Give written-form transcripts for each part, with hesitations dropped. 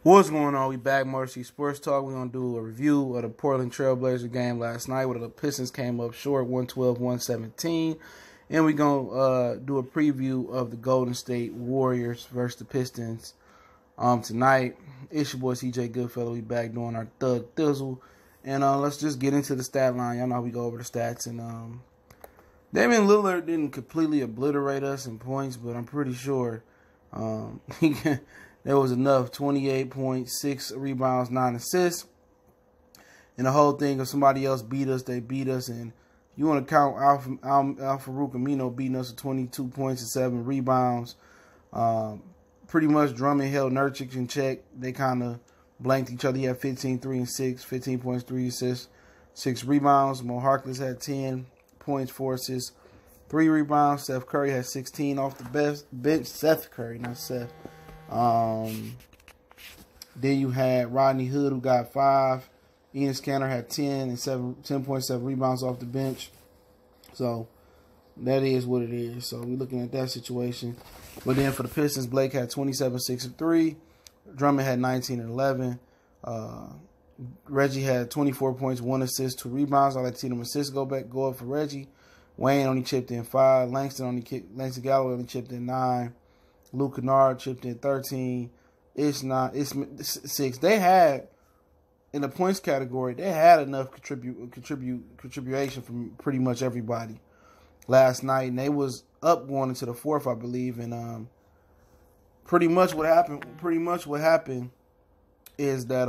What's going on? We back, Mercy Sports Talk. We're going to do a review of the Portland TrailBlazers game last night where the Pistons came up short 112-117. And we're going to do a preview of the Golden State Warriors versus the Pistons tonight. It's your boy CJ Goodfellow. We back doing our Thug Thizzle. And let's just get into the stat line. Y'all know how we go over the stats. And Damian Lillard didn't completely obliterate us in points, but I'm pretty sure there was enough. 28 points, 6 rebounds, 9 assists. And the whole thing, if somebody else beat us, they beat us. And you want to count Al-Farouq Amino beating us with 22 points and 7 rebounds. Pretty much Drummond held Nurkic in check. They kind of blanked each other. He had 15, 3, and 6, 15 points, 3 assists, 6 rebounds. Mo Harkless had 10 points, 4 assists, 3 rebounds. Steph Curry had 16 off the bench. Seth Curry, not Seth. Then you had Rodney Hood, who got 5. Ian Scanner had 10.7 rebounds off the bench. So that is what it is. So we're looking at that situation. But then for the Pistons, Blake had 27, 6, and 3. Drummond had 19 and 11. Reggie had 24 points, 1 assist, 2 rebounds. I like to see them assists go up for Reggie. Wayne only chipped in 5. Langston Galloway only chipped in 9. Luke Kennard chipped in 13. It's 6. They had, in the points category, they had enough contribution from pretty much everybody last night, and they was up going into the fourth, I believe. And pretty much what happened is that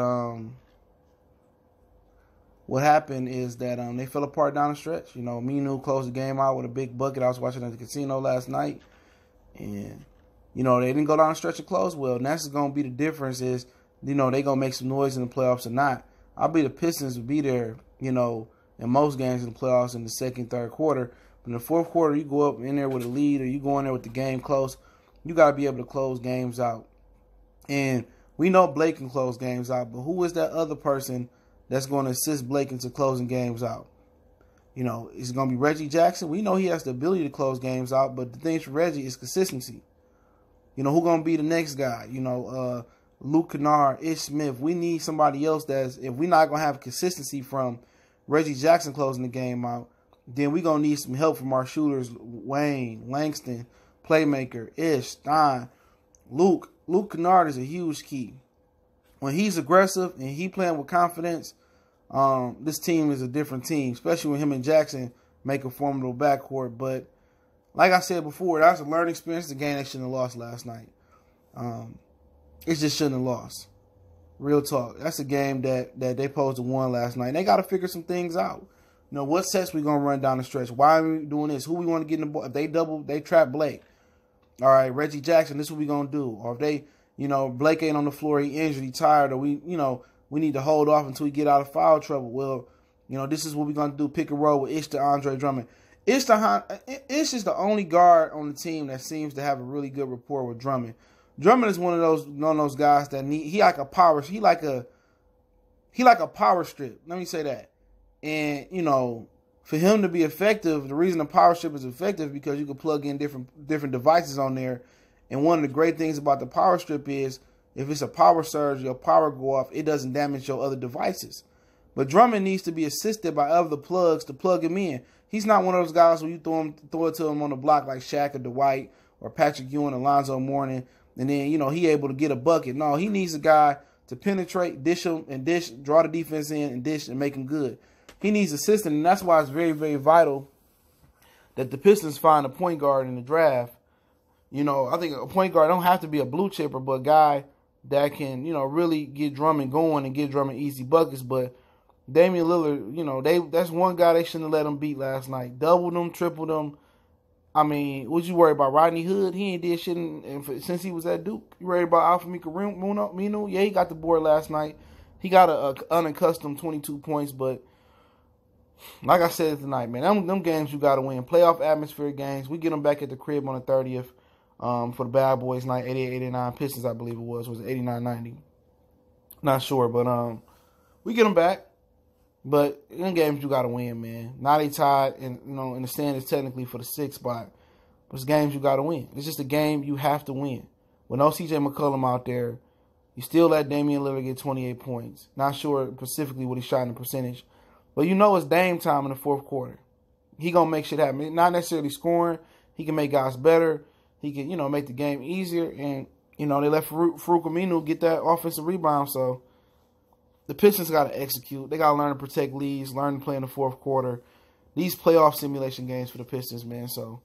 they fell apart down the stretch. You know, Minu closed the game out with a big bucket. I was watching at the casino last night, and you know, they didn't go down the stretch and close well. And that's going to be the difference is, you know, they going to make some noise in the playoffs or not. I believe the Pistons will be there, you know, in most games in the playoffs in the second, third quarter. But in the fourth quarter, you go up in there with a lead or you go in there with the game close, you got to be able to close games out. And we know Blake can close games out, but who is that other person that's going to assist Blake into closing games out? You know, is it going to be Reggie Jackson? We know he has the ability to close games out, but the thing for Reggie is consistency. You know, who's going to be the next guy? You know, Luke Kennard, Ish Smith. We need somebody else that's, if we're not going to have consistency from Reggie Jackson closing the game out, then we're going to need some help from our shooters, Wayne, Langston, Playmaker, Ish, Stein. Luke Kennard is a huge key. When he's aggressive and he playing with confidence, this team is a different team, especially when him and Jackson make a formidable backcourt. But like I said before, that was a learning experience. The game they shouldn't have lost last night. It just shouldn't have lost. Real talk. That's a game that they supposed to won last night. And they got to figure some things out. You know, what sets we going to run down the stretch? Why are we doing this? Who we want to get in the ball? If they trap Blake. All right, Reggie Jackson, this is what we going to do. Or if they, you know, Blake ain't on the floor, he injured, he tired, or we need to hold off until we get out of foul trouble. Well, you know, this is what we're going to do. Pick and roll with Ish to Andre Drummond. Ish is the only guard on the team that seems to have a really good rapport with Drummond. Drummond is one of those guys that he like a power strip. Let me say that. And you know, for him to be effective, the reason the power strip is effective is because you can plug in different devices on there. And one of the great things about the power strip is if it's a power surge, your power go off, it doesn't damage your other devices. But Drummond needs to be assisted by other plugs to plug him in. He's not one of those guys where you throw it to him on the block like Shaq or Dwight or Patrick Ewing, Alonzo Mourning, and then, you know, he able to get a bucket. No, he needs a guy to penetrate, dish him, and draw the defense in and dish and make him good. He needs assistance, and that's why it's very, very vital that the Pistons find a point guard in the draft. You know, I think a point guard don't have to be a blue chipper, but a guy that can, you know, really get Drummond going and get Drummond easy buckets. But Damian Lillard, you know, that's one guy they shouldn't have let him beat last night. Doubled him, tripled him. I mean, what you worried about? Rodney Hood? He ain't did shit since he was at Duke. You worried about Al-Farouq Amino? Yeah, he got the board last night. He got an unaccustomed 22 points, but like I said tonight, man, them games you got to win. Playoff atmosphere games. We get them back at the crib on the 30th for the Bad Boys night, 88-89. Pistons, I believe it was 89-90. Not sure, but we get them back. But in games you gotta win, man. Now they tied, and you know, in the standings technically for the 6th spot. But it's games you gotta win. It's just a game you have to win. With no CJ McCollum out there, You still let Damian Lillard get 28 points. Not sure specifically what he shot in the percentage. But you know it's Dame time in the fourth quarter. He going to make shit happen. Not necessarily scoring. He can make guys better. He can, make the game easier. And, they let Farouk Aminu get that offensive rebound. So the Pistons got to execute. They got to learn to protect leads, learn to play in the fourth quarter. These playoff simulation games for the Pistons, man. So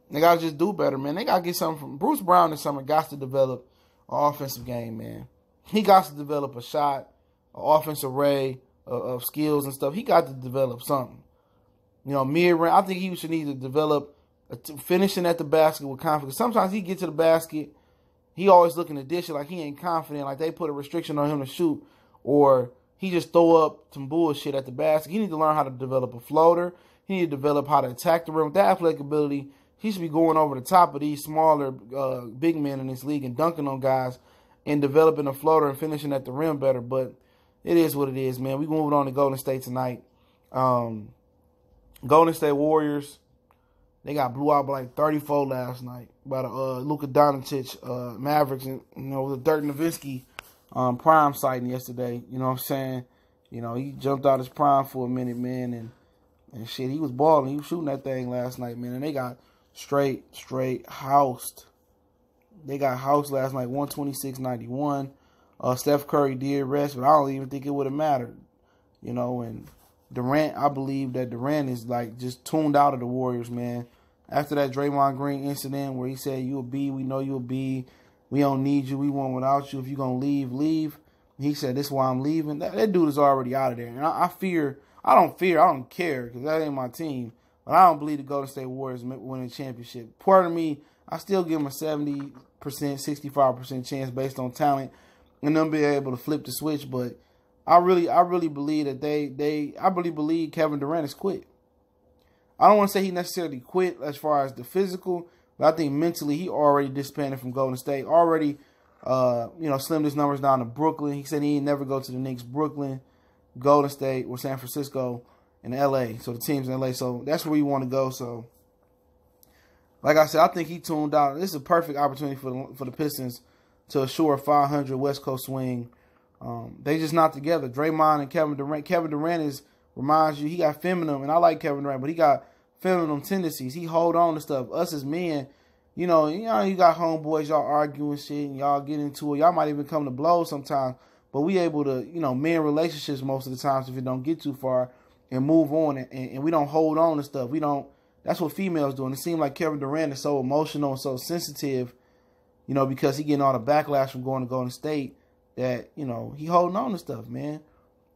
they got to just do better, man. They got to get something from Bruce Brown this summer. Got to develop an offensive game, man. He got to develop a shot, an offensive array of skills and stuff. He got to develop something. Mid-range, I think he should need to develop finishing at the basket with confidence. Sometimes he get to the basket, he always looking to dish it like he ain't confident, like they put a restriction on him to shoot, or he just throw up some bullshit at the basket. He need to learn how to develop a floater. He need to develop how to attack the rim. With that athletic ability, he should be going over the top of these smaller big men in this league and dunking on guys and developing a floater and finishing at the rim better. But it is what it is, man. We moving on to Golden State tonight. Golden State Warriors, they got blew out by like 34 last night by the Luka Doncic Mavericks, and the Dirk Nowitzki prime sighting yesterday. You know what I'm saying? He jumped out his prime for a minute, man, and shit, he was balling. He was shooting that thing last night, man, and they got straight housed. They got housed last night, 126-91. Steph Curry did rest, but I don't even think it would have mattered. And Durant, I believe that Durant is like just tuned out of the Warriors, man. After that Draymond Green incident where he said, "You a B, we know you a B. We don't need you, we want without you. If you're going to leave, leave." He said, "This is why I'm leaving." That dude is already out of there. And I don't care because that ain't my team. But I don't believe the Golden State Warriors win a championship. Part of me, I still give them a 70%, 65% chance based on talent and them being able to flip the switch. But I really believe that I really believe Kevin Durant is quit. I don't want to say he necessarily quit as far as the physical, but I think mentally he already disbanded from Golden State. Already, slimmed his numbers down to Brooklyn. He said he'd never go to the Knicks, Brooklyn, Golden State, or San Francisco, and LA. So the teams in LA. So that's where you want to go. So, like I said, I think he tuned out. This is a perfect opportunity for the Pistons to assure a 500 West Coast swing. They just not together. Draymond and Kevin Durant. Kevin Durant reminds you, he got feminine, and I like Kevin Durant, but he got feminine tendencies. He hold on to stuff. Us as men, you got homeboys, y'all arguing shit, and y'all get into it. Y'all might even come to blows sometimes, but we able to, men relationships most of the times if it don't get too far and move on, and we don't hold on to stuff. That's what females do, and it seems like Kevin Durant is so emotional and so sensitive, because he getting all the backlash from going to Golden State that, he holding on to stuff, man.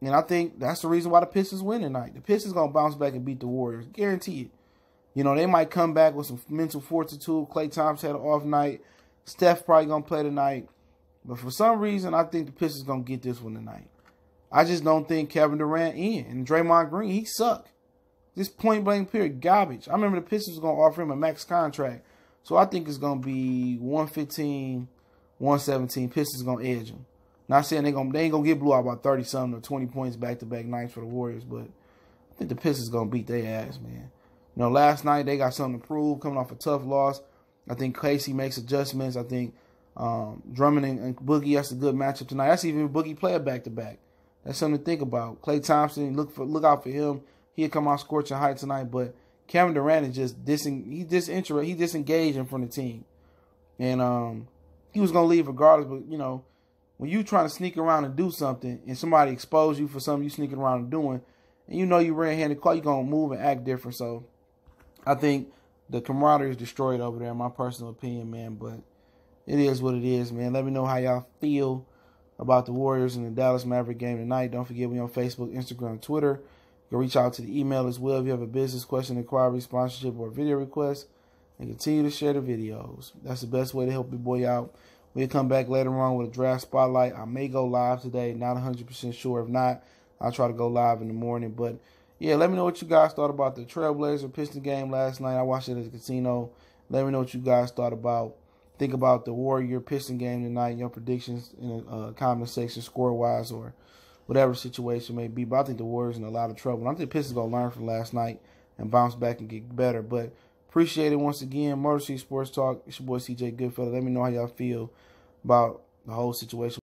And I think that's the reason why the Pistons win tonight. The Pistons going to bounce back and beat the Warriors. Guarantee it. They might come back with some mental fortitude. Klay Thompson had an off night. Steph probably going to play tonight. But for some reason, I think the Pistons going to get this one tonight. I just don't think Kevin Durant and Draymond Green, he suck. This point-blank period, garbage. I remember the Pistons was going to offer him a max contract. So I think it's going to be 115, 117. Pistons going to edge him. Not saying they ain't gonna get blew out by 30-something or 20 points back-to-back nights for the Warriors, but I think the Pistons gonna beat their ass, man. Last night they got something to prove, coming off a tough loss. I think Casey makes adjustments. I think Drummond and Boogie, that's a good matchup tonight. That's even Boogie play a back-to-back. That's something to think about. Klay Thompson, look out for him. He'll come out scorching high tonight, but Kevin Durant is just disengaging from the team, and he was gonna leave regardless, but when you trying to sneak around and do something and somebody expose you for something you sneaking around and doing, and you red-handed call, you're going to move and act different. So I think the camaraderie is destroyed over there, in my personal opinion, man. But it is what it is, man. Let me know how y'all feel about the Warriors and the Dallas Maverick game tonight. Don't forget, we on Facebook, Instagram, Twitter. You can reach out to the email as well if you have a business question, inquiry, sponsorship, or video request. And continue to share the videos. That's the best way to help your boy out. We'll come back later on with a draft spotlight. I may go live today. Not 100% sure. If not, I'll try to go live in the morning. But, yeah, let me know what you guys thought about the TrailBlazer Pistons game last night. I watched it at the casino. Let me know what you guys thought about. Think about the Warrior Piston game tonight. Your predictions in the comment section, score-wise or whatever situation may be. But I think the Warriors in a lot of trouble. I think the Pistons going to learn from last night and bounce back and get better. But appreciate it once again. Motor City Sports Talk. It's your boy CJ Goodfellow. Let me know how y'all feel about the whole situation.